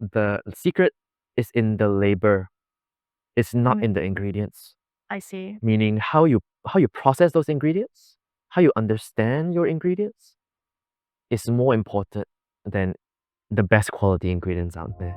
the secret is in the labor. It's not Mm, in the ingredients. I see. Meaning how you process those ingredients, how you understand your ingredients is more important than the best quality ingredients out there.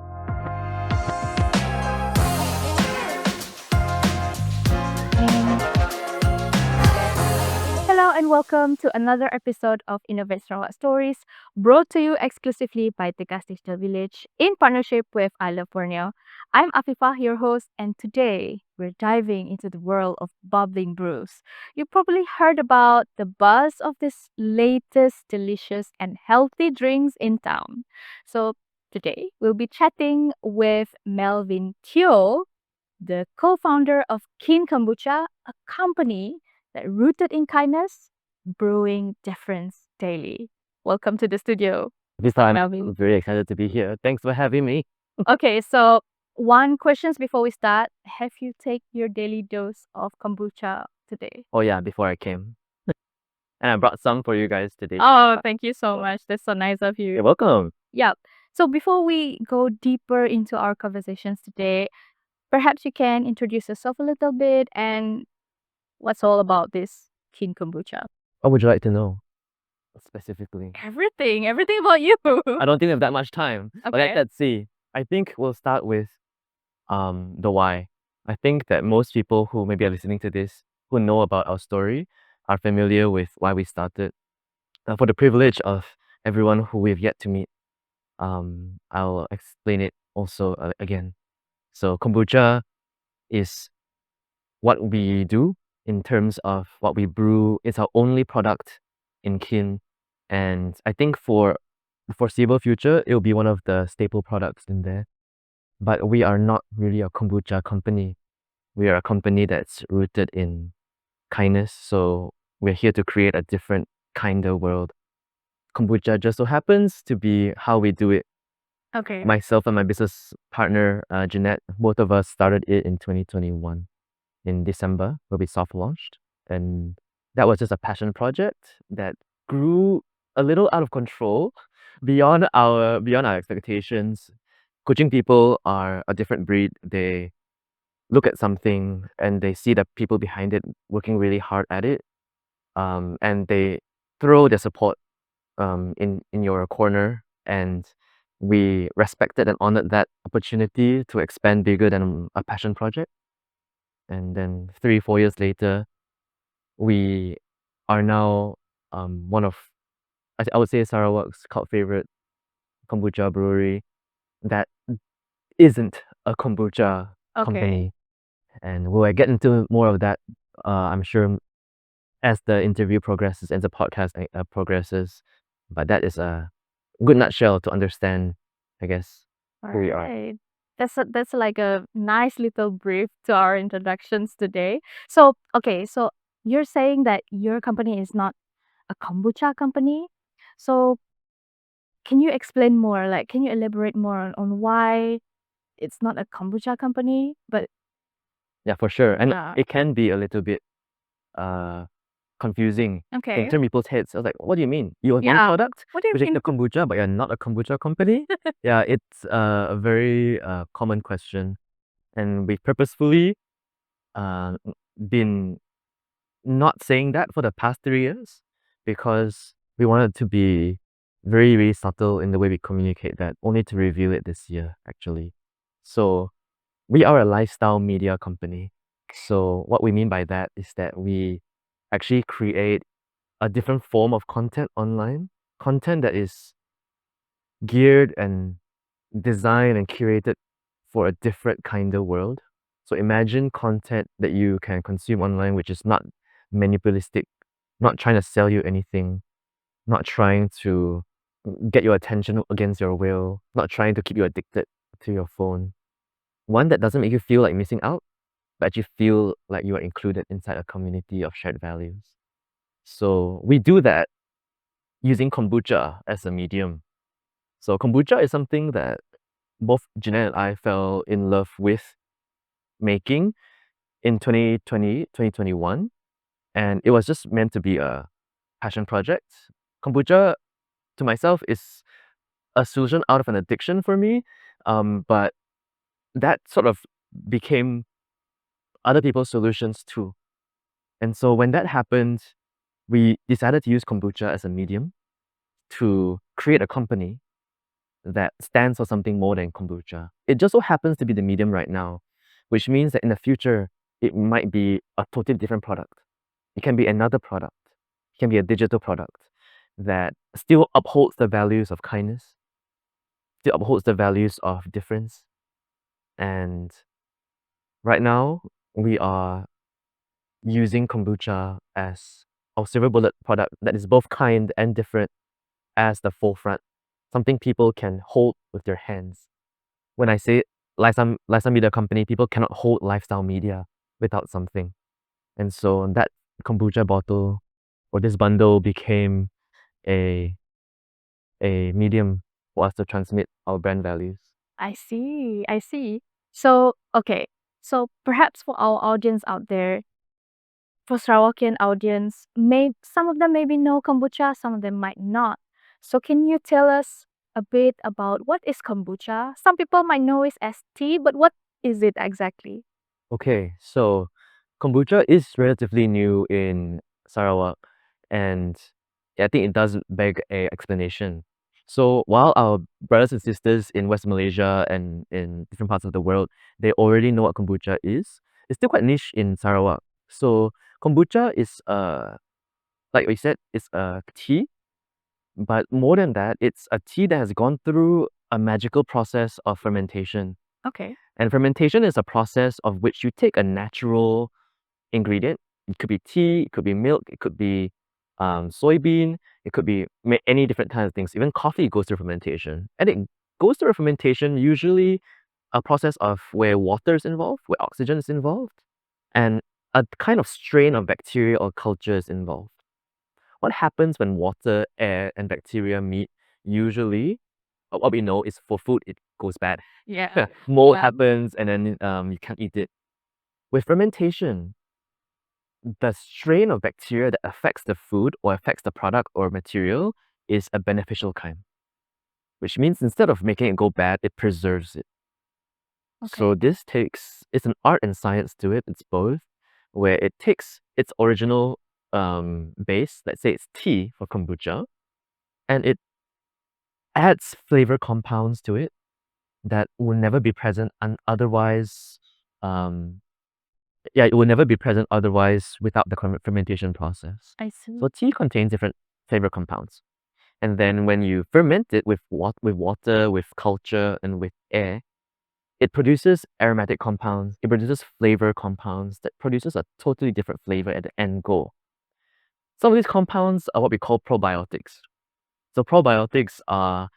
Hello and welcome to another episode of Innovate Sarawak Stories, brought to you exclusively by 𝗕𝗽𝗀 Digital Village in partnership with 𝗦𝗁𝗿𝗄. I'm Afifah, your host, and today we're diving into the world of bubbling brews. You probably heard about the buzz of this latest delicious and healthy drinks in town. So today we'll be chatting with 𝗦𝗿𝗄, the co-founder of Kombucha, a company that rooted in kindness, brewing difference daily. Welcome to the studio, This time Melvin. I'm very excited to be here. Thanks for having me. Okay, so one questions before we start. Have you take your daily dose of kombucha today? Oh yeah, before I came. And I brought some for you guys today. Oh, thank you so much. That's so nice of you. You're welcome. Yeah. So before we go deeper into our conversations today, perhaps you can introduce yourself a little bit and what's all about this Kombucha. What would you like to know specifically? Everything about you. I don't think we have that much time. But Okay. let's see. I think we'll start with the why. I think that most people who maybe are listening to this, who know about our story, are familiar with why we started. For the privilege of everyone who we've yet to meet, I'll explain it also again. So kombucha is what we do in terms of what we brew. It's our only product in kin, and I think for the foreseeable future, it will be one of the staple products in there. But we are not really a kombucha company. We are a company that's rooted in kindness. So we're here to create a different kind of world. Kombucha just so happens to be how we do it. Okay. Myself and my business partner, Jeanette, both of us started it in 2021 in December, where we soft launched. And that was just a passion project that grew a little out of control beyond our expectations. Coaching people are a different breed. They look at something and they see the people behind it working really hard at it, and they throw their support in your corner, and we respected and honored that opportunity to expand bigger than a passion project. And then 3-4 years later, we are now one of, I would say, Sarawak's cult favorite kombucha brewery that isn't a kombucha Okay. company. And we'll get into more of that, I'm sure, as the interview progresses and the podcast progresses. But that is a good nutshell to understand, I guess, who we are. Alright. That's like a nice little brief to our introductions today. So, okay, so you're saying that your company is not a kombucha company. So, can you explain more? Like, can you elaborate more on why it's not a kombucha company? But Yeah, for sure. And yeah. it can be a little bit confusing in Okay. turn people's heads. I was like, what do you mean? You have one Yeah. product, What do you which is mean? the kombucha, but you're not a kombucha company? Yeah, it's a very common question. And we've purposefully been not saying that for the past 3 years because we wanted to be very, very subtle in the way we communicate that, only to reveal it this year, actually. So we are a lifestyle media company. So what we mean by that is that we actually create a different form of content online, content that is geared and designed and curated for a different kind of world. So imagine content that you can consume online, which is not manipulistic, not trying to sell you anything, not trying to get your attention against your will, not trying to keep you addicted to your phone. One that doesn't make you feel like missing out, but you feel like you are included inside a community of shared values. So we do that using kombucha as a medium. So kombucha is something that both Jeanette and I fell in love with making in 2020, 2021. And it was just meant to be a passion project. Kombucha, to myself, is a solution out of an addiction for me. But that sort of became other people's solutions too. And so when that happened, we decided to use kombucha as a medium to create a company that stands for something more than kombucha. It just so happens to be the medium right now, which means that in the future, it might be a totally different product. It can be another product. It can be a digital product that still upholds the values of kindness, still upholds the values of difference. And right now, we are using kombucha as our silver bullet product that is both kind and different as the forefront, something people can hold with their hands. When I say lifestyle media company, people cannot hold lifestyle media without something. And so that kombucha bottle or this bundle became a medium for us to transmit our brand values. I see. I see. So, okay. So perhaps for our audience out there, for Sarawakian audience, some of them maybe know kombucha, some of them might not. So can you tell us a bit about what is kombucha? Some people might know it as tea, but what is it exactly? Okay, so kombucha is relatively new in Sarawak, and I think it does beg a explanation. So while our brothers and sisters in West Malaysia and in different parts of the world, they already know what kombucha is, it's still quite niche in Sarawak. So kombucha is like we said, it's a tea, but more than that, it's a tea that has gone through a magical process of fermentation. Okay. And fermentation is a process of which you take a natural ingredient. It could be tea, it could be milk, it could be soybean, it could be any different kinds of things. Even coffee goes through fermentation. And it goes through a fermentation, usually a process of where water is involved, where oxygen is involved, and a kind of strain of bacteria or culture is involved. What happens when water, air, and bacteria meet? Usually, what we know is for food, it goes bad. Yeah. Mold Yeah. happens, and then you can't eat it. With fermentation, the strain of bacteria that affects the food or affects the product or material is a beneficial kind, which means instead of making it go bad, it preserves it. So Okay. it's an art and science to it. It's both, where it takes its original base, let's say it's tea for kombucha, and it adds flavor compounds to it that will never be present otherwise. It will never be present otherwise without the fermentation process. I see. So tea contains different flavor compounds. And then when you ferment it with water, with culture, and with air, it produces aromatic compounds, it produces flavor compounds that produces a totally different flavor at the end goal. Some of these compounds are what we call probiotics. So probiotics are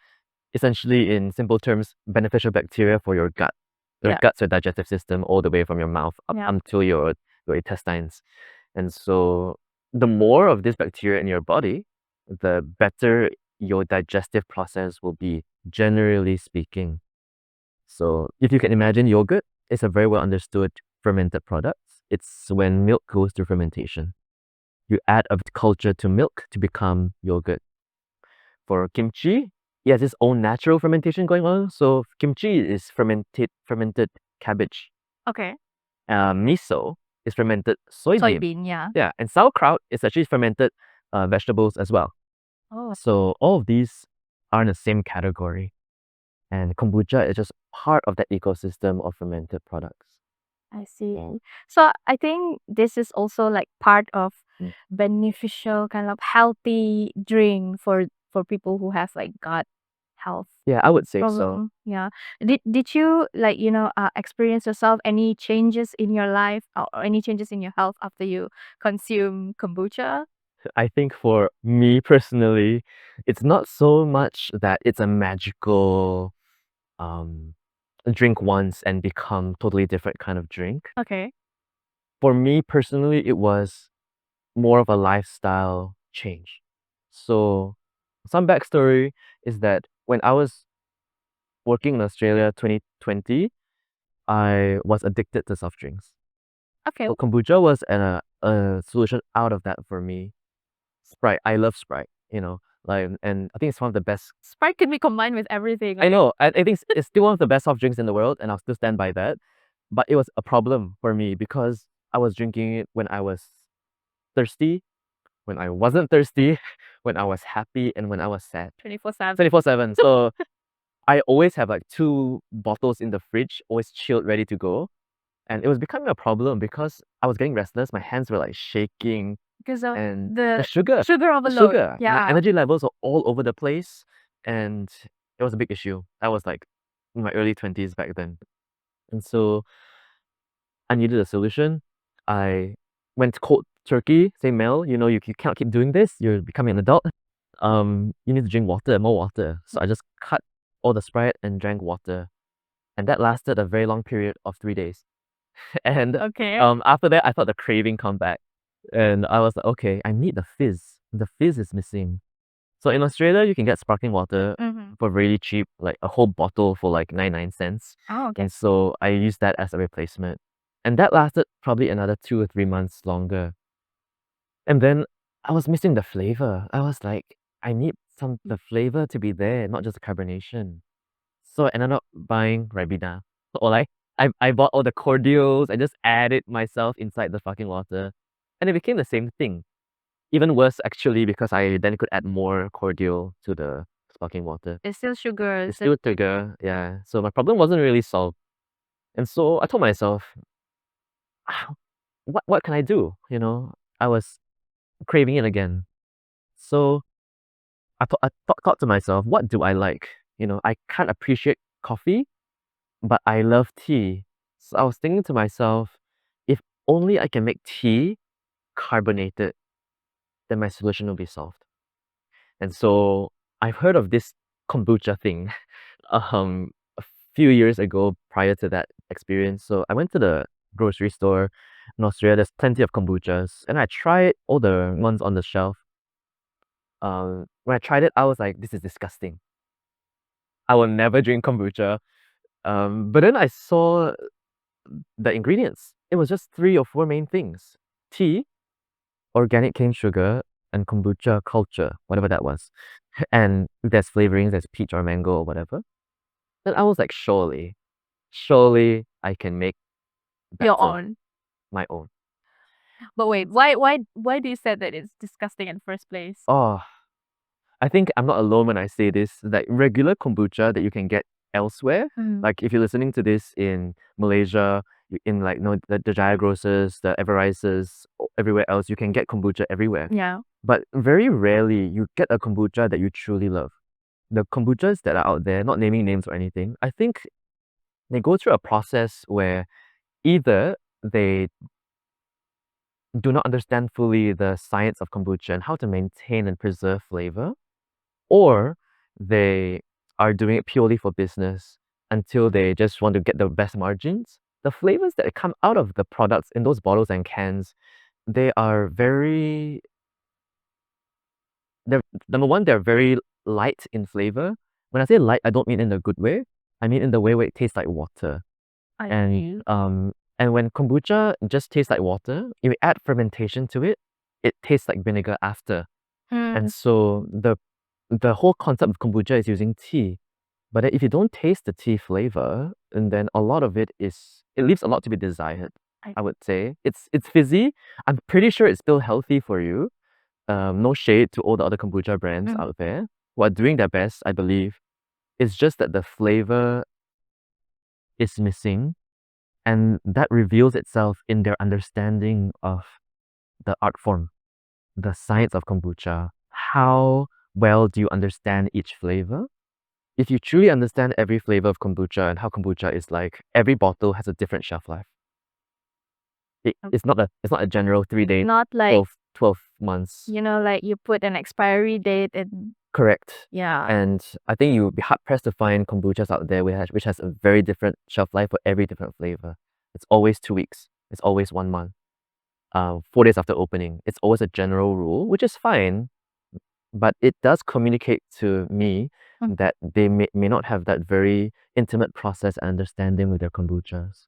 essentially, in simple terms, beneficial bacteria for your gut. Your Yeah. gut's your digestive system all the way from your mouth up Yeah. until your intestines. And so the more of this bacteria in your body, the better your digestive process will be, generally speaking. So if you can imagine yogurt, it's a very well understood fermented product. It's when milk goes through fermentation. You add a culture to milk to become yogurt. For kimchi, it has its own natural fermentation going on. So kimchi is fermented cabbage. Okay. Miso is fermented soybean. Soybean, yeah. Yeah, and sauerkraut is actually fermented vegetables as well. Oh, So all of these are in the same category. And kombucha is just part of that ecosystem of fermented products. I see. So I think this is also like part of Mm. beneficial kind of healthy drink for people who have like gut health Yeah, I would say so. problem. Yeah. Did you like, experience yourself any changes in your life or any changes in your health after you consume kombucha? I think for me personally, it's not so much that it's a magical drink once and become totally different kind of drink. Okay. For me personally, it was more of a lifestyle change. So some backstory is that when I was working in Australia 2020, I was addicted to soft drinks. Okay. So kombucha was a solution out of that for me. Sprite, I love Sprite, and I think it's one of the best. Sprite can be combined with everything. I know. I think it's still one of the best soft drinks in the world, and I'll still stand by that. But it was a problem for me because I was drinking it when I was thirsty, when I wasn't thirsty, when I was happy, and when I was sad. 24/7. 24/7. So I always have like 2 bottles in the fridge, always chilled, ready to go. And it was becoming a problem because I was getting restless. My hands were like shaking. Because of And the sugar. sugar The overload. sugar. My Yeah. energy levels were all over the place. And it was a big issue. I was like in my early 20s back then. And so I needed a solution. I went cold turkey, say, Mel, you cannot keep doing this. You're becoming an adult. You need to drink water, more water. So I just cut all the Sprite and drank water. And that lasted a very long period of 3 days. And Okay. after that, I felt the craving come back. And I was like, okay, I need the fizz. The fizz is missing. So in Australia, you can get sparkling water for really cheap, like a whole bottle for like 99 cents. Oh, okay. And so I used that as a replacement. And that lasted probably another 2 or 3 months longer. And then I was missing the flavor. I was like, I need the flavor to be there, not just the carbonation. So I ended up buying Ribena. Or like I bought all the cordials. I just added myself inside the fucking water. And it became the same thing. Even worse actually, because I then could add more cordial to the sparkling water. It's still sugar. It's still sugar, yeah. So my problem wasn't really solved. And so I told myself, what can I do? I was craving it again. So I thought to myself, what do I like? I can't appreciate coffee, but I love tea. So I was thinking to myself, if only I can make tea carbonated, then my solution will be solved. And so I've heard of this kombucha thing a few years ago prior to that experience. So I went to the grocery store in Australia. There's plenty of kombuchas, and I tried all the ones on the shelf. When I tried it, I was like, this is disgusting. I will never drink kombucha. But then I saw the ingredients. It was just 3 or 4 main things: tea, organic cane sugar, and kombucha culture, whatever that was. And if there's flavorings, there's peach or mango or whatever. Then I was like, surely I can make your better, own. my own. But wait, why do you say that it's disgusting in the first place? Oh, I think I'm not alone when I say this. Like regular kombucha that you can get elsewhere, like if you're listening to this in Malaysia, in like the Jaya grocers, the Everrices, everywhere else, you can get kombucha everywhere. Yeah. But very rarely you get a kombucha that you truly love. The kombuchas that are out there, not naming names or anything, I think they go through a process where either they do not understand fully the science of kombucha and how to maintain and preserve flavor, or they are doing it purely for business until they just want to get the best margins. The flavors that come out of the products in those bottles and cans, they are number one, they're very light in flavor. When I say light, I don't mean in a good way. I mean in the way where it tastes like water. And when kombucha just tastes like water, if you add fermentation to it, it tastes like vinegar after. And so the whole concept of kombucha is using tea. But then if you don't taste the tea flavor, and then a lot of it leaves a lot to be desired, I would say. It's fizzy. I'm pretty sure it's still healthy for you. No shade to all the other kombucha brands out there who are doing their best, I believe. It's just that the flavor is missing, and that reveals itself in their understanding of the art form, the science of kombucha. How well do you understand each flavor? If you truly understand every flavor of kombucha and how kombucha is like, every bottle has a different shelf life. It's not a general 3-day, Not like 12 months. like you put an expiry date and Correct. yeah. And I think you would be hard pressed to find kombuchas out there which has a very different shelf life for every different flavor. It's always 2 weeks. It's always 1 month. 4 days after opening. It's always a general rule, which is fine. But it does communicate to me that they may not have that very intimate process and understanding with their kombuchas,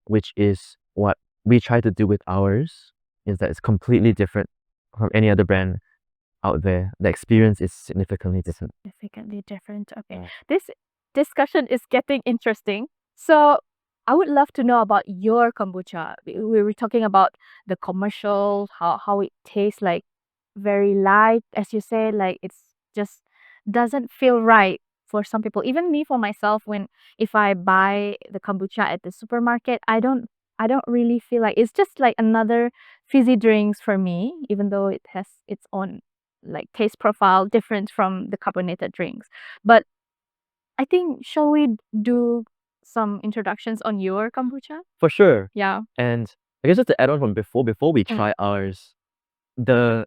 which is what we try to do with ours, is that it's completely different from any other brand. out there, the experience is significantly different. Significantly different. Okay. Yeah. This discussion is getting interesting. So I would love to know about your kombucha. We were talking about the commercial, how it tastes like very light, as you say, like it's just doesn't feel right for some people. Even me, for myself, if I buy the kombucha at the supermarket, I don't really feel like it's just like another fizzy drinks for me, even though it has its own like taste profile different from the carbonated drinks. But I think, shall we do some introductions on your kombucha? For sure. Yeah. And I guess just to add on from before we try ours, the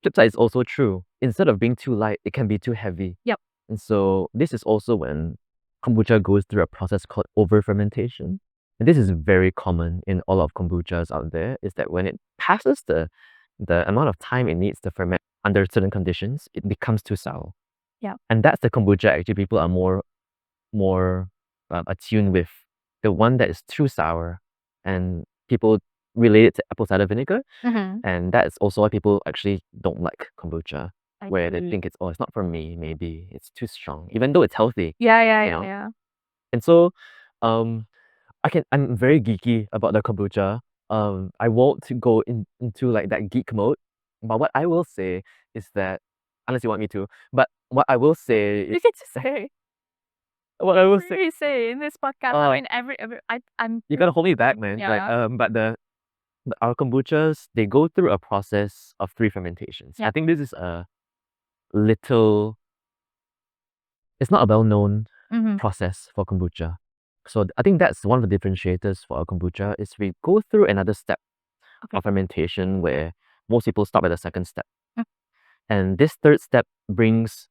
flip side is also true. Instead of being too light, it can be too heavy. Yep. And so this is also when kombucha goes through a process called over fermentation. And this is very common in all of kombuchas out there, is that when it passes the amount of time it needs to ferment under certain conditions, it becomes too sour. Yeah. And that's the kombucha actually people are more attuned with. The one that is too sour, and people relate it to apple cider vinegar. And that is also why people actually don't like kombucha, where they think it's not for me, maybe it's too strong, even though it's healthy. Yeah. And so I'm very geeky about the kombucha. I won't go into like that geek mode, but what I will say is that, unless you want me to, but what I will say You is, can just say. what I will Really say in this podcast. I mean, I'm. you gotta hold me back, man. Yeah. Like but our kombuchas, they go through a process of 3 fermentations. I Yep. think this is it's not a well-known process for kombucha. So I think that's one of the differentiators for our kombucha, is we go through another step of fermentation where most people stop at the second step. And this third step brings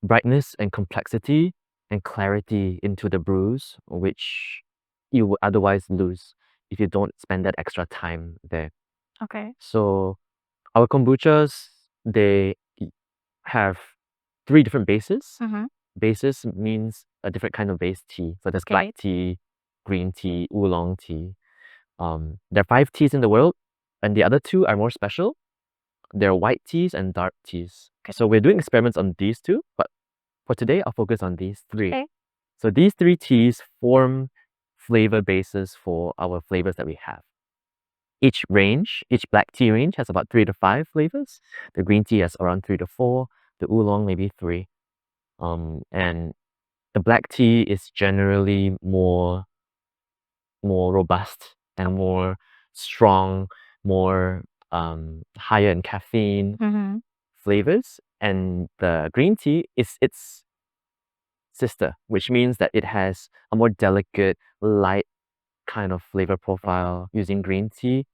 brightness and complexity and clarity into the brews, which you would otherwise lose if you don't spend that extra time there. Okay. So our kombuchas, they have 3 different bases. Bases means a different kind of base tea. So there's black tea, green tea, oolong tea. There are 5 teas in the world, and the other 2 are more special. They're white teas and dark teas. So we're doing experiments on these 2, but for today, I'll focus on these 3. Okay. So these 3 teas form flavor bases for our flavors that we have. Each black tea range has about 3 to 5 flavors. The green tea has around 3 to 4. The oolong maybe 3. And the black tea is generally more robust and more strong, more higher in caffeine flavors. And the green tea is its sister, which means that it has a more delicate, light kind of flavor profile using green tea.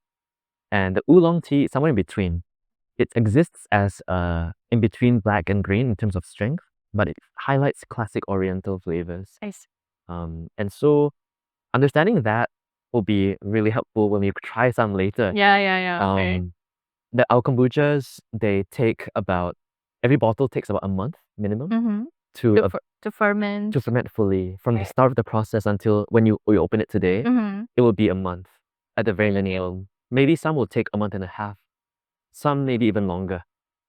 And the oolong tea is somewhere in between. It exists as in between black and green in terms of strength, but it highlights classic oriental flavors. I see. And so understanding that will be really helpful when we try some later. Yeah. Our kombuchas, every bottle takes about a month minimum to ferment. fully. From the start of the process until when you open it today, it will be a month at the very minimum. Maybe some will take a month and a half, some maybe even longer.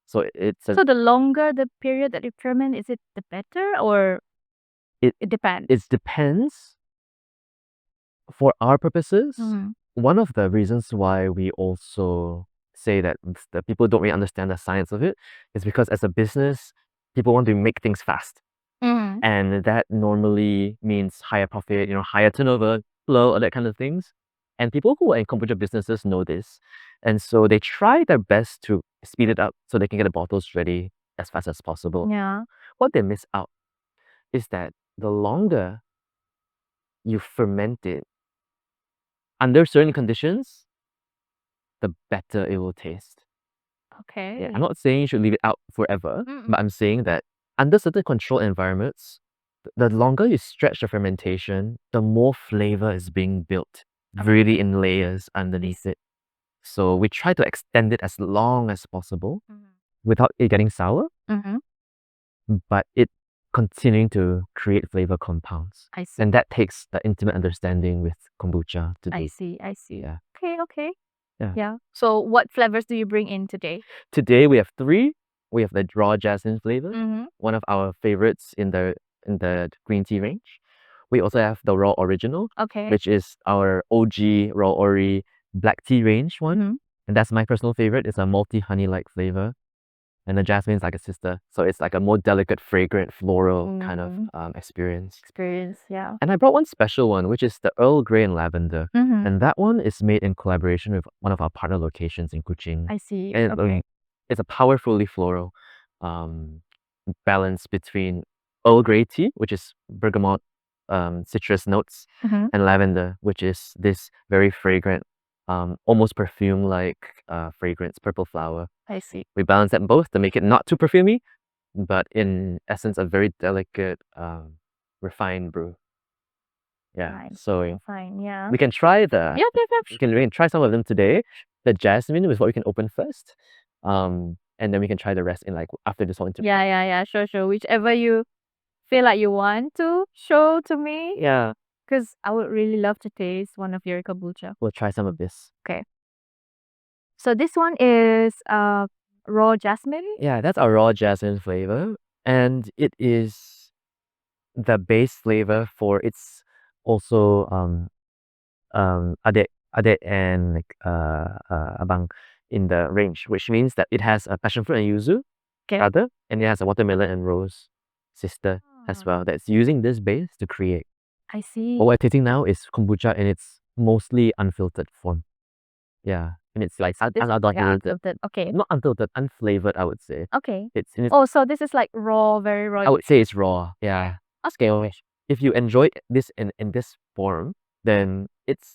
So So the longer the period that you ferment, is it the better, or it depends? It depends. For our purposes, one of the reasons why we also say that the people don't really understand the science of it is because as a business, people want to make things fast. And that normally means higher profit, higher turnover, flow, all that kind of things. And people who are in kombucha businesses know this. And so they try their best to speed it up so they can get the bottles ready as fast as possible. Yeah. What they miss out is that the longer you ferment it, under certain conditions, the better it will taste. Okay. Yeah, I'm not saying you should leave it out forever, but I'm saying that under certain controlled environments, the longer you stretch the fermentation, the more flavor is being built really in layers underneath it. So we try to extend it as long as possible without it getting sour, but it continuing to create flavor compounds. I see. And that takes the intimate understanding with kombucha to do. I see. Yeah. Okay. Yeah. So what flavors do you bring in today? Today we have 3. we have the raw jasmine flavor, one of our favorites in the green tea range. We also have the raw original, Okay. which is our OG raw ori black tea range one. And that's my personal favorite. It's a malty honey-like flavor. And the jasmine is like a sister. So it's like a more delicate, fragrant, floral kind of experience. Yeah. And I brought one special one, which is the Earl Grey and Lavender. And that one is made in collaboration with one of our partner locations in Kuching. I see. And it's a powerfully floral balance between Earl Grey tea, which is bergamot, citrus notes, and lavender, which is this very fragrant, almost perfume-like fragrance, purple flower. I see. We balance that both to make it not too perfumey, but in essence a very delicate, refined brew. Yeah. Fine. So Fine. Yeah. we can try the Yeah. we can try some of them today. The jasmine is what we can open first. And then we can try the rest in like after this one. Yeah. Sure. Whichever you feel like you want to show to me. Yeah. Because I would really love to taste one of your kombucha. We'll try some of this. Okay. So this one is raw jasmine. Yeah, that's our raw jasmine flavor. And it is the base flavor for its also adet and like abang in the range, which means that it has a passion fruit and yuzu rather, and it has a watermelon and rose sister as well that's using this base to create. I see. What we're tasting now is kombucha in its mostly unfiltered form. Yeah, and it's like unadulterated. Okay. Not unfiltered, unflavored, I would say. Okay. It's in its, Oh, so this is like raw, very raw. I would say it's raw. Yeah. Okay. If you enjoy this in this form, then its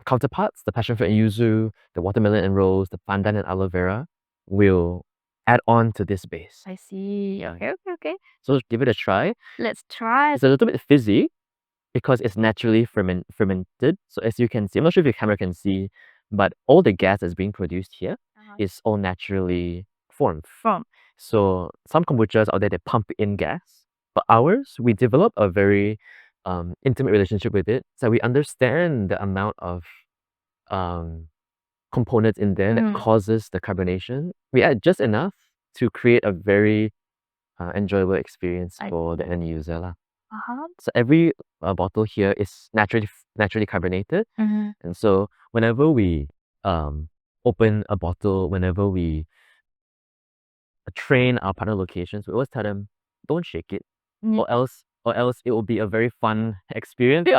counterparts, the passion fruit and yuzu, the watermelon and rose, the pandan and aloe vera, will add on to this base. I see. Yeah. Okay. So give it a try. Let's try. It's a little bit fizzy because it's naturally fermented. So as you can see, I'm not sure if your camera can see, but all the gas that's being produced here is all naturally formed. So some kombuchas out there, they pump in gas. But ours, we develop a very intimate relationship with it. So we understand the amount of components in there that causes the carbonation. We add just enough to create a very enjoyable experience for the end user lah. So every bottle here is naturally carbonated. And so whenever we open a bottle, whenever we train our partner locations, we always tell them, don't shake it, or else it will be a very fun experience.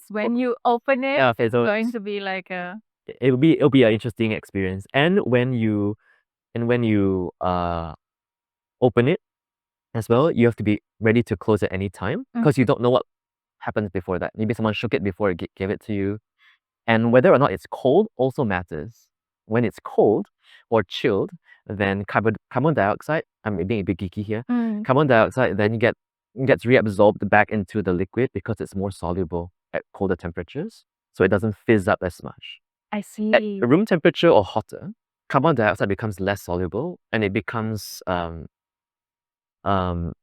When you open it, Yeah, it's going to be like a... It'll be an interesting experience. And when you open it as well, you have to be ready to close at any time because you don't know what happens before that. Maybe someone shook it before it gave it to you. And whether or not it's cold also matters. When it's cold or chilled, then carbon dioxide, I'm being a bit geeky here, carbon dioxide then gets reabsorbed back into the liquid because it's more soluble at colder temperatures. So it doesn't fizz up as much. I see. At room temperature or hotter, carbon dioxide becomes less soluble and it becomes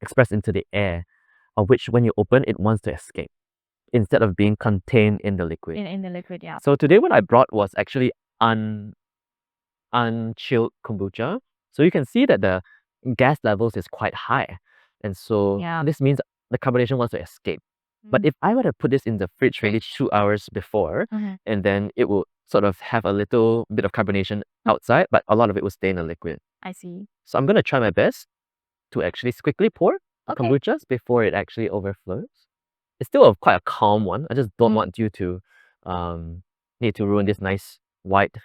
expressed into the air, of which when you open it wants to escape instead of being contained in the liquid. In the liquid, yeah. So today what I brought was actually unchilled kombucha. So you can see that the gas levels is quite high. And so this means the carbonation wants to escape. But if I were to put this in the fridge maybe 2 hours before, and then it will sort of have a little bit of carbonation outside, but a lot of it will stay in the liquid. I see. So I'm going to try my best to actually quickly pour kombuchas before it actually overflows. It's still quite a calm one. I just don't want you to need to ruin this nice white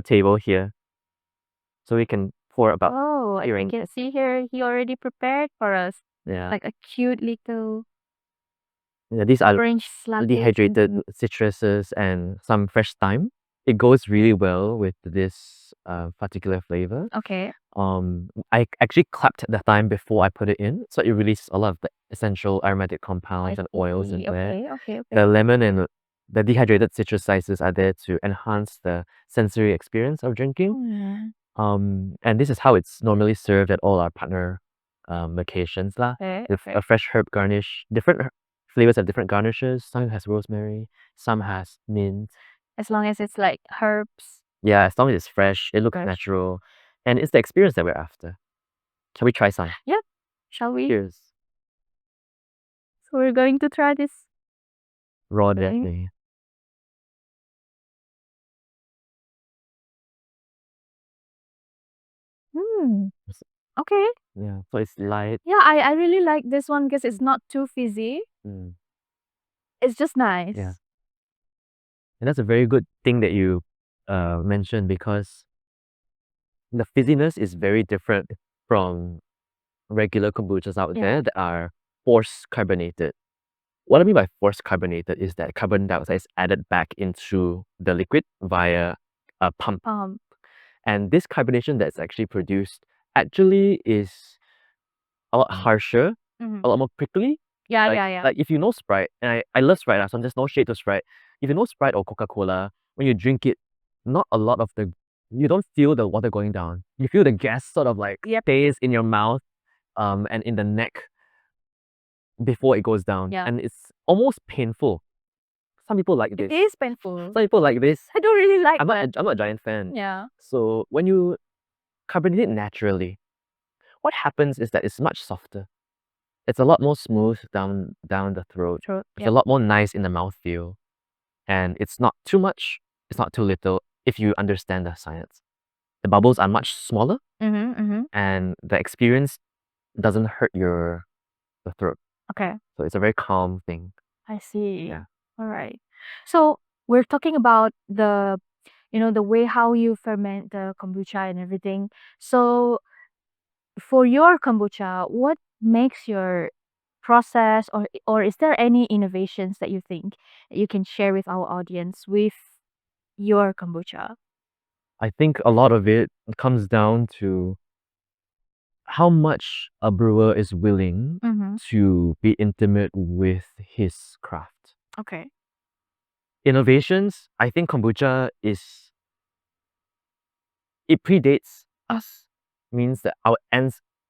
table here. So we can pour about... Oh, I can see here he already prepared for us. Yeah. Like a cute little... Yeah, these are orange dehydrated citruses and some fresh thyme. It goes really well with this particular flavor. Okay. I actually clapped the thyme before I put it in, so it released a lot of the essential aromatic compounds and oils in there. Okay. The lemon and the dehydrated citrus slices are there to enhance the sensory experience of drinking. And this is how it's normally served at all our partner locations lah. With a fresh herb garnish. Different flavors have different garnishes. Some has rosemary, some has mint. As long as it's like herbs. Yeah, as long as it's fresh, it looks natural, and it's the experience that we're after. Shall we try some? Yep. Shall we? Cheers. So we're going to try this. Raw Brewing. definitely. Okay. Yeah, so it's light. Yeah, I really like this one because it's not too fizzy. Mm. It's just nice. Yeah. And that's a very good thing that you mentioned, because the fizziness is very different from regular kombuchas out there that are force carbonated. What I mean by force carbonated is that carbon dioxide is added back into the liquid via a pump. And this carbonation that's actually produced actually is a lot harsher, a lot more prickly. Yeah. Like if you know Sprite, and I love Sprite, so there's no shade to Sprite. If you know Sprite or Coca-Cola, when you drink it, not a lot of you don't feel the water going down. You feel the gas sort of like stays in your mouth and in the neck before it goes down. And it's almost painful. Some people like this. It is painful. Some people like this. I don't really like I'm not a giant fan. Yeah. So when you carbonate it naturally, what happens is that it's much softer. It's a lot more smooth down the throat. It's a lot more nice in the mouthfeel. And it's not too much, it's not too little if you understand the science. The bubbles are much smaller, and the experience doesn't hurt the throat. Okay. So it's a very calm thing. I see. Yeah. All right. So we're talking about the way how you ferment the kombucha and everything. So for your kombucha, what makes your process, or is there any innovations that you think that you can share with our audience with your kombucha? I think a lot of it comes down to how much a brewer is willing to be intimate with his craft. Okay. Innovations, I think kombucha it predates us. Means that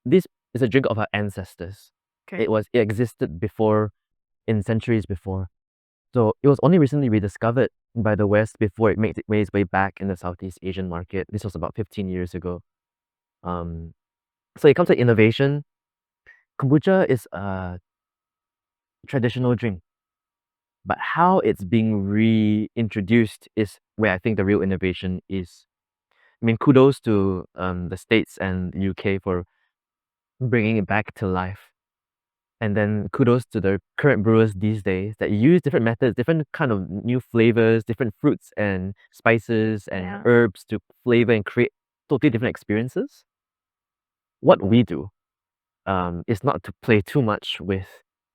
this is a drink of our ancestors. Okay. It existed before, in centuries before. So it was only recently rediscovered by the West before it made its way back in the Southeast Asian market. This was about 15 years ago. So it comes to innovation. Kombucha is a traditional drink, but how it's being reintroduced is where I think the real innovation is. I mean, kudos to the States and UK for bringing it back to life. And then kudos to the current brewers these days that use different methods, different kind of new flavors, different fruits and spices and herbs to flavor and create totally different experiences. What we do is not to play too much with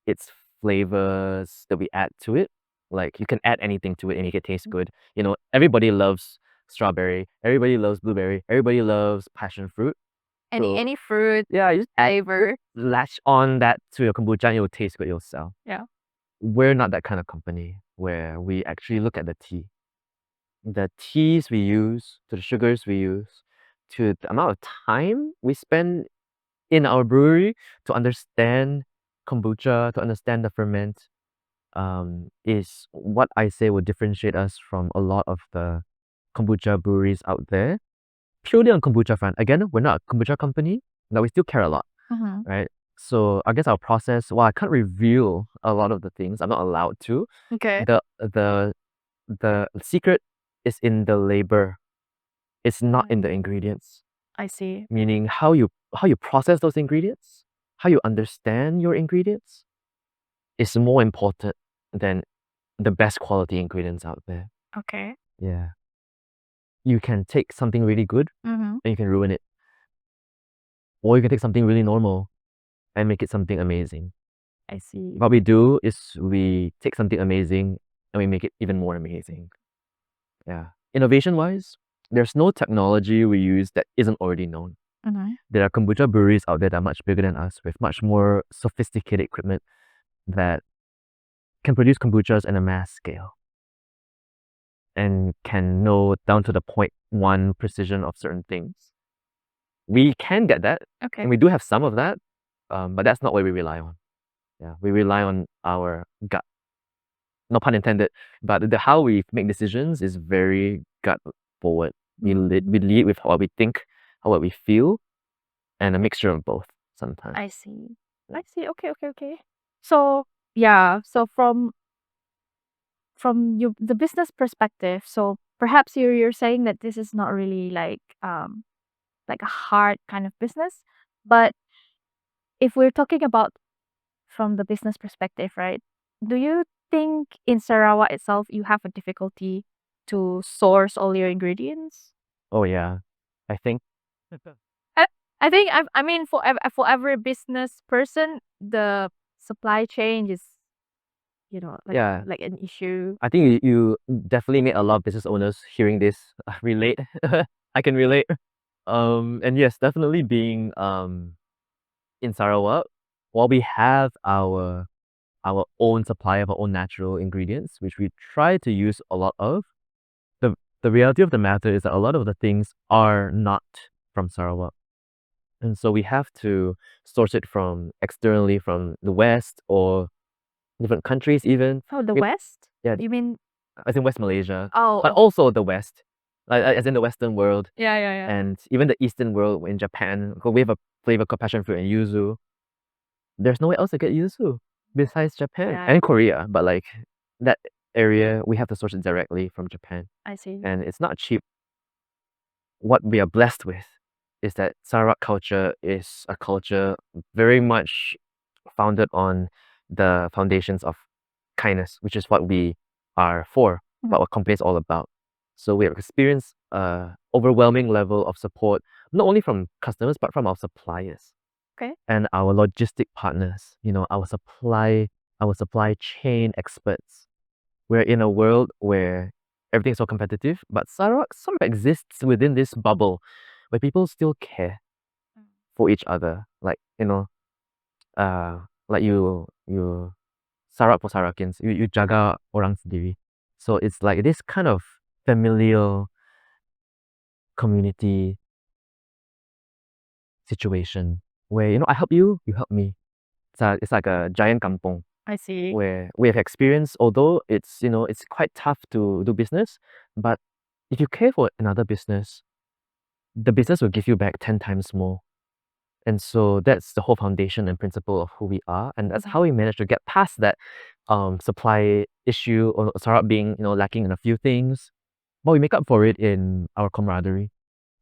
its flavors that we add to it. Like you can add anything to it and make it taste good. You know, everybody loves strawberry, everybody loves blueberry, everybody loves passion fruit. Any fruit, Yeah, you just flavor. latch on that to your kombucha and it will taste good yourself. Yeah. We're not that kind of company where we actually look at the tea. The teas we use, to the sugars we use, to the amount of time we spend in our brewery to understand kombucha, to understand the ferment, is what I say would differentiate us from a lot of the kombucha breweries out there. Purely on kombucha front. Again, we're not a kombucha company, but we still care a lot, right? So I guess our process, while I can't reveal a lot of the things, I'm not allowed to. Okay. The secret is in the labor. It's not in the ingredients. I see. Meaning how you process those ingredients, how you understand your ingredients is more important than the best quality ingredients out there. Okay. Yeah. You can take something really good and you can ruin it. Or you can take something really normal and make it something amazing. I see. What we do is we take something amazing and we make it even more amazing. Yeah. Innovation-wise, there's no technology we use that isn't already known. There are kombucha breweries out there that are much bigger than us with much more sophisticated equipment that can produce kombuchas at a mass scale and can know down to the 0.1 precision of certain things. We can get that, and we do have some of that, but that's not what we rely on. Yeah, we rely on our gut. No pun intended, but how we make decisions is very gut forward. We lead with what we think, what we feel, and a mixture of both sometimes. I see. I see. Okay. So yeah, so from the business perspective, so perhaps you're saying that this is not really like a hard kind of business, but if we're talking about from the business perspective, right? Do you think in Sarawak itself you have a difficulty to source all your ingredients? Oh yeah, I think I, I think I mean for every business person, the supply chain is yeah. like an issue. I think you definitely made a lot of business owners hearing this relate. I can relate. And yes, definitely being in Sarawak, while we have our own supply of our own natural ingredients, which we try to use a lot of, the reality of the matter is that a lot of the things are not from Sarawak. And so we have to source it from externally from the West or different countries even. Oh, the We- West? Yeah, You mean as in West Malaysia, oh, but also the West, like as in the Western world, yeah. and even the Eastern world in Japan. We have a flavor called passion fruit and yuzu. There's nowhere else to get yuzu besides Japan Yeah. and Korea, but like that area, we have to source it directly from Japan, I see. and it's not cheap. What we are blessed with is that Sarawak culture is a culture very much founded on the foundations of kindness, which is what we are for, what our company is all about. So we have experienced overwhelming level of support, not only from customers, but from our suppliers. Okay. And our logistic partners, our supply chain experts. We're in a world where everything's so competitive, but Sarawak sort of exists within this bubble where people still care for each other. Like, like you Sarawak for Sarawakians, you jaga orang sendiri. So it's like this kind of familial community situation where, I help you, you help me. It's like a giant kampong I see. where we have experience, although it's quite tough to do business, but if you care for another business, the business will give you back 10 times more. And so that's the whole foundation and principle of who we are. And that's how we managed to get past that supply issue or Sarawak being, lacking in a few things. But we make up for it in our camaraderie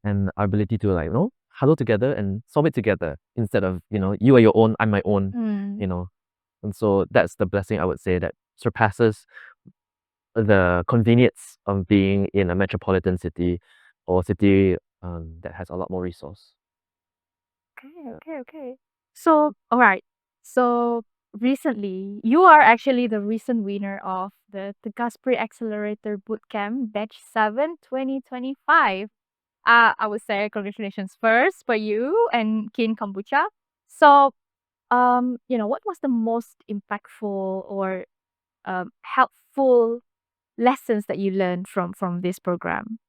and our ability to huddle together and solve it together instead of, you are your own, I'm my own, And so that's the blessing I would say that surpasses the convenience of being in a metropolitan city or city that has a lot more resource. Okay. So, all right. So, recently, you are actually the recent winner of the 𝗕𝗽𝗄 Accelerator Bootcamp Batch 7 2025. I would say congratulations first for you and Kin Kombucha. So, what was the most impactful or helpful lessons that you learned from this program?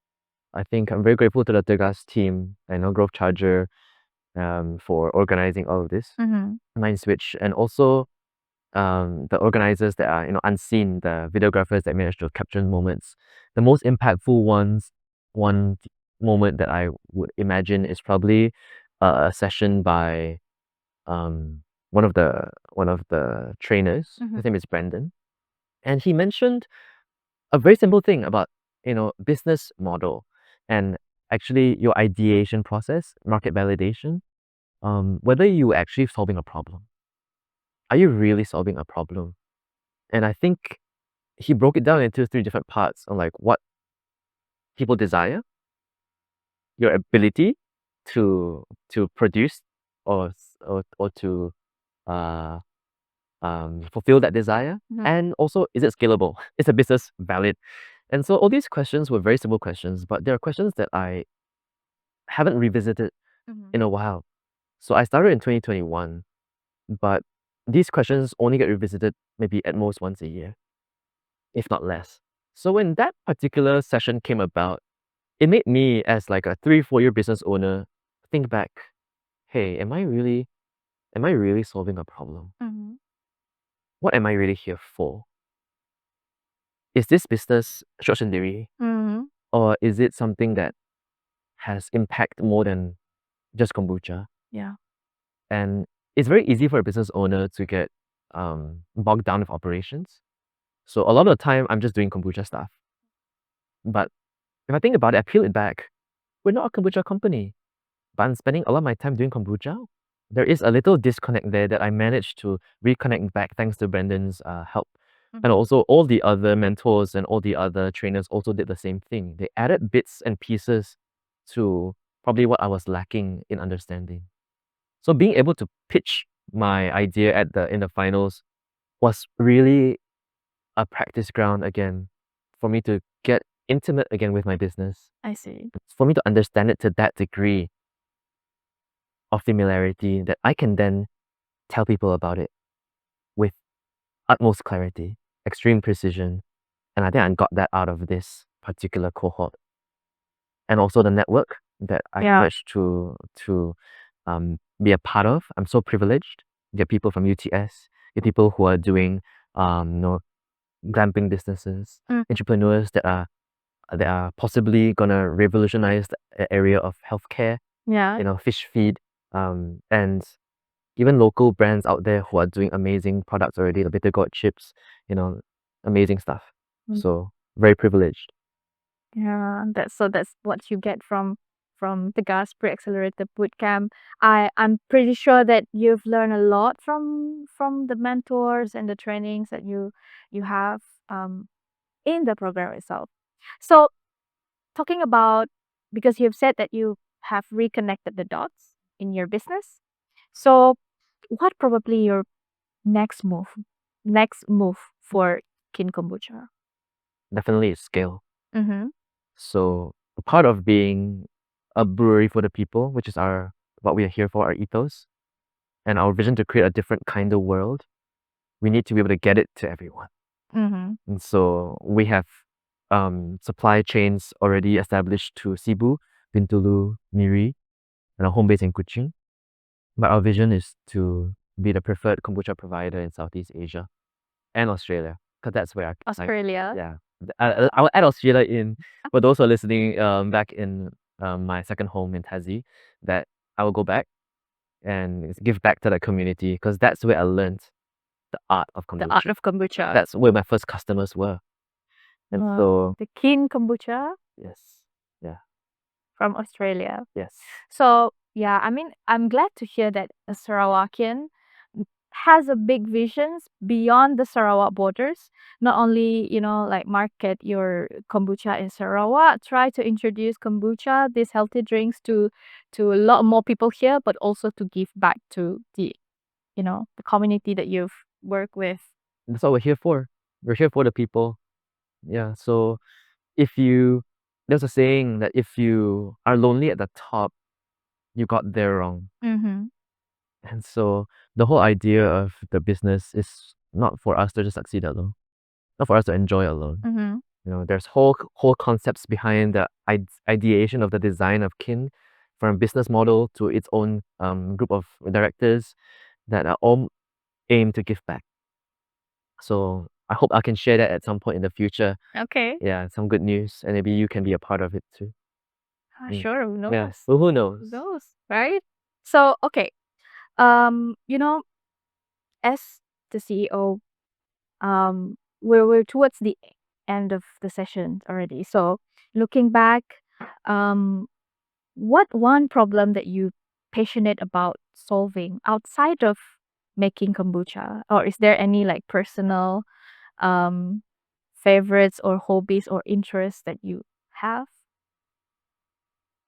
I think I'm very grateful to the 𝗕𝗽𝗄 team and Growth Charger for organizing all of this, 𝗦𝗁�switch, and also the organizers that are unseen, the videographers that managed to capture moments. The most impactful one moment that I would imagine is probably a session by one of the trainers. His name is Brandon, and he mentioned a very simple thing about business model and actually your ideation process, market validation. Whether you actually solving a problem. Are you really solving a problem? And I think he broke it down into 3 different parts on like what people desire, your ability to produce or to uh fulfill that desire, and also is it scalable? Is the business valid? And so all these questions were very simple questions, but they are questions that I haven't revisited in a while. So I started in 2021, but these questions only get revisited maybe at most once a year, if not less. So when that particular session came about, it made me as like a 3-4 year business owner think back, hey, am I really solving a problem? What am I really here for? Is this business short sendiri? Or is it something that has impact more than just kombucha? Yeah. And it's very easy for a business owner to get bogged down with operations. So a lot of the time, I'm just doing kombucha stuff. But if I think about it, I peel it back. We're not a kombucha company, but I'm spending a lot of my time doing kombucha. There is a little disconnect there that I managed to reconnect back thanks to Brendan's help. And also all the other mentors and all the other trainers also did the same thing. They added bits and pieces to probably what I was lacking in understanding. So being able to pitch my idea in the finals was really a practice ground again for me to get intimate again with my business, I see. for me to understand it to that degree of familiarity that I can then tell people about it with utmost clarity, extreme precision. And I think I got that out of this particular cohort. And also the network that I Yeah. managed to be a part of. I'm so privileged. Get people from UTS, get people who are doing glamping businesses, entrepreneurs that are possibly gonna revolutionize the area of healthcare, Yeah. fish feed, and even local brands out there who are doing amazing products already, the bitter gourd chips, amazing stuff. So very privileged. Yeah, that's what you get from the Gasper Accelerator Bootcamp. I'm pretty sure that you've learned a lot from the mentors and the trainings that you have in the program itself. So talking about, because you've said that you have reconnected the dots in your business. So what probably your next move for Kin Kombucha? Definitely scale. Mm-hmm. So part of being a brewery for the people, which is what we are here for, our ethos, and our vision to create a different kind of world, we need to be able to get it to everyone. Mm-hmm. And so we have supply chains already established to Cebu, Bintulu, Miri, and a home base in Kuching. But our vision is to be the preferred kombucha provider in Southeast Asia and Australia, because that's where Australia. yeah. I'll add Australia in for those who are listening back in my second home in Tassie, that I will go back and give back to the community, because that's where I learned the art of kombucha. The art of kombucha. That's where my first customers were. And so the Kin Kombucha yes, yeah, from Australia. yes. So yeah, I mean, I'm glad to hear that a Sarawakian has a big visions beyond the Sarawak borders. Not only, like market your kombucha in Sarawak, try to introduce kombucha, these healthy drinks to a lot more people here, but also to give back to the community that you've worked with. That's what we're here for. We're here for the people. Yeah. So there's a saying that if you are lonely at the top, you got there wrong. Mm-hmm. And so the whole idea of the business is not for us to just succeed alone, not for us to enjoy alone. Mm-hmm. There's whole concepts behind the ideation of the design of Kin, from business model to its own group of directors that are all aimed to give back. So I hope I can share that at some point in the future. Okay. Yeah, some good news, and maybe you can be a part of it too. Sure, who knows? Yeah, well, who knows? Who knows, right? So, okay. You know, as the CEO, we're towards the end of the session already. So, looking back, what one problem that you passionate about solving outside of making kombucha, or is there any like personal um favorites or hobbies or interests that you have?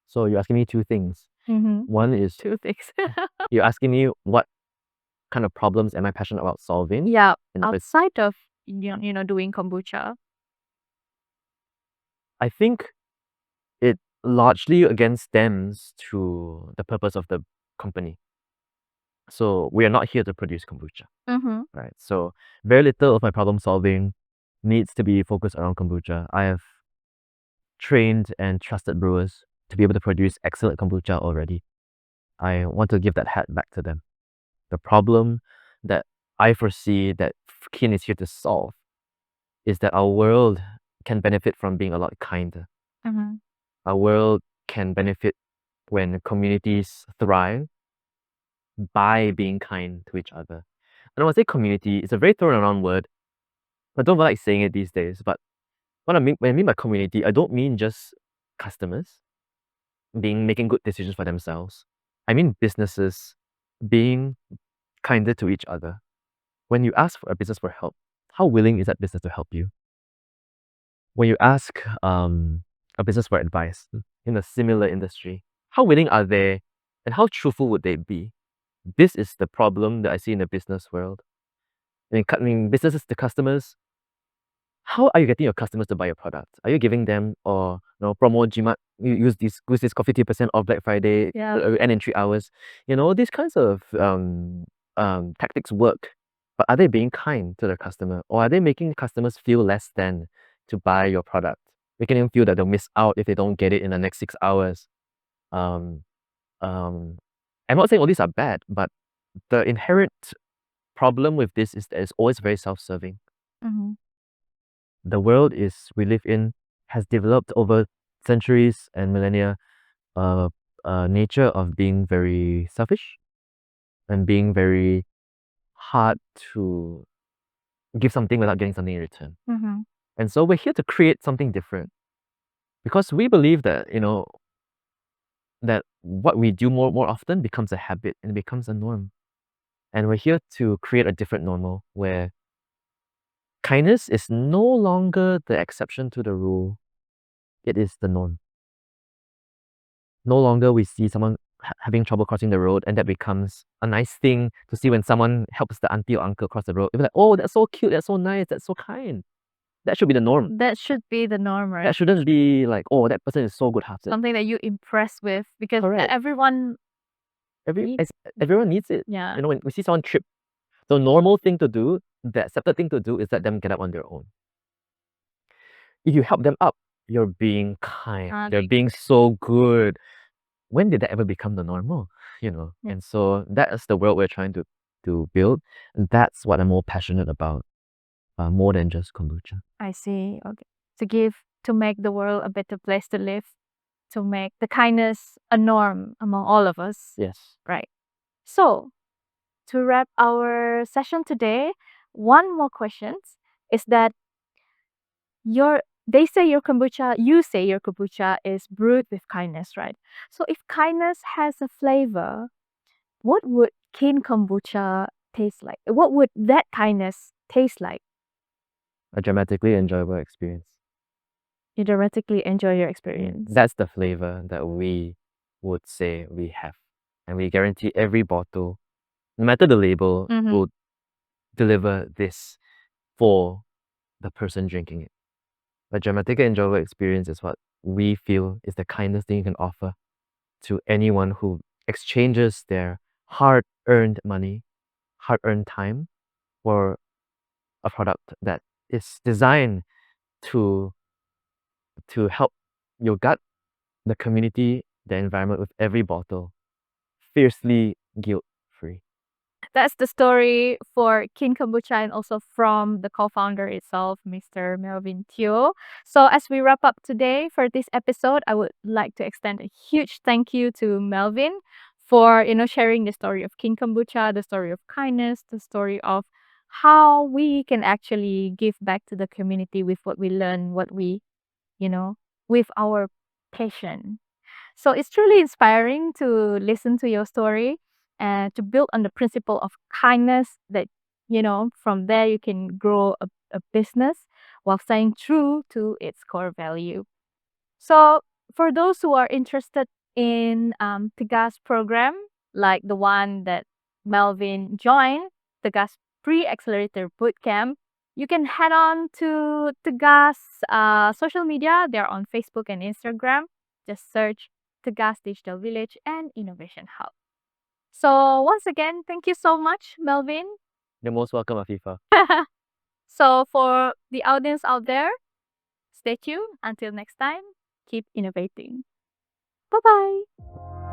So you're asking me two things. One is Two things. you're asking me what kind of problems am I passionate about solving? Yeah, And outside of doing kombucha. I think it largely again stems to the purpose of the company. So we are not here to produce kombucha, right? So very little of my problem solving needs to be focused around kombucha. I have trained and trusted brewers to be able to produce excellent kombucha already. I want to give that hat back to them. The problem that I foresee that Kin is here to solve is that our world can benefit from being a lot kinder. Our world can benefit when communities thrive by being kind to each other. And when I say community, it's a very thrown around word. I don't like saying it these days, but when I mean by community, I don't mean just customers making good decisions for themselves. I mean businesses being kinder to each other. When you ask for a business for help, how willing is that business to help you? When you ask a business for advice in a similar industry, how willing are they and how truthful would they be? This is the problem that I see in the business world. I mean businesses to customers, how are you getting your customers to buy your product? Are you giving them or promo GMAT, use this coffee 50% off Black Friday and in 3 hours? These kinds of tactics work, but are they being kind to the customer, or are they making customers feel less than to buy your product, making them feel that they'll miss out if they don't get it in the next 6 hours? Um, um, I'm not saying all these are bad, but the inherent problem with this is that it's always very self-serving. The world we live in has developed over centuries and millennia a nature of being very selfish and being very hard to give something without getting something in return. And so we're here to create something different because we believe that, that what we do more often becomes a habit and becomes a norm. And we're here to create a different normal where kindness is no longer the exception to the rule, it is the norm. No longer we see someone having trouble crossing the road and that becomes a nice thing to see when someone helps the auntie or uncle cross the road. You'll be like, oh, that's so cute, that's so nice, that's so kind. That should be the norm. That should be the norm, right? That shouldn't be like, oh, that person is so good-hearted. Something that you impress with because Correct. everyone needs everyone needs it. Yeah. When we see someone trip, the normal thing to do, the accepted thing to do is let them get up on their own. If you help them up, you're being kind. They're being so good. When did that ever become the normal? And so that is the world we're trying to build, and that's what I'm more passionate about, more than just kombucha. I see. Okay. To make the world a better place to live, to make the kindness a norm among all of us. Yes. Right. So, to wrap our session today, one more question is that you say your kombucha is brewed with kindness, right? So if kindness has a flavor, what would kin kombucha taste like? What would that kindness taste like? A dramatically enjoyable experience. You dramatically enjoy your experience. That's the flavor that we would say we have. And we guarantee every bottle, no matter the label, will deliver this for the person drinking it. A dramatically enjoyable experience is what we feel is the kindest thing you can offer to anyone who exchanges their hard-earned money, hard-earned time for a product that is designed to help your gut, the community, the environment with every bottle, fiercely guilt-free. That's the story for Kin Kombucha and also from the co-founder itself, Mr. 𝗦𝗿𝗄. So as we wrap up today for this episode, I would like to extend a huge thank you to Melvin for sharing the story of Kin Kombucha, the story of kindness, the story of how we can actually give back to the community with what we learn, what we, with our passion. So it's truly inspiring to listen to your story and to build on the principle of kindness that, from there you can grow a business while staying true to its core value. So for those who are interested in 𝗬𝗬𝘀 program, like the one that Melvin joined, 𝗬𝗬𝘀 Pre-Accelerator Bootcamp, you can head on to 𝗬𝗬𝘀's social media. They're on Facebook and Instagram. Just search 𝗬𝗬𝘀 Digital Village and Innovation Hub. So once again, thank you so much, Melvin. You're most welcome, Afifa. So for the audience out there, stay tuned. Until next time, keep innovating. Bye-bye.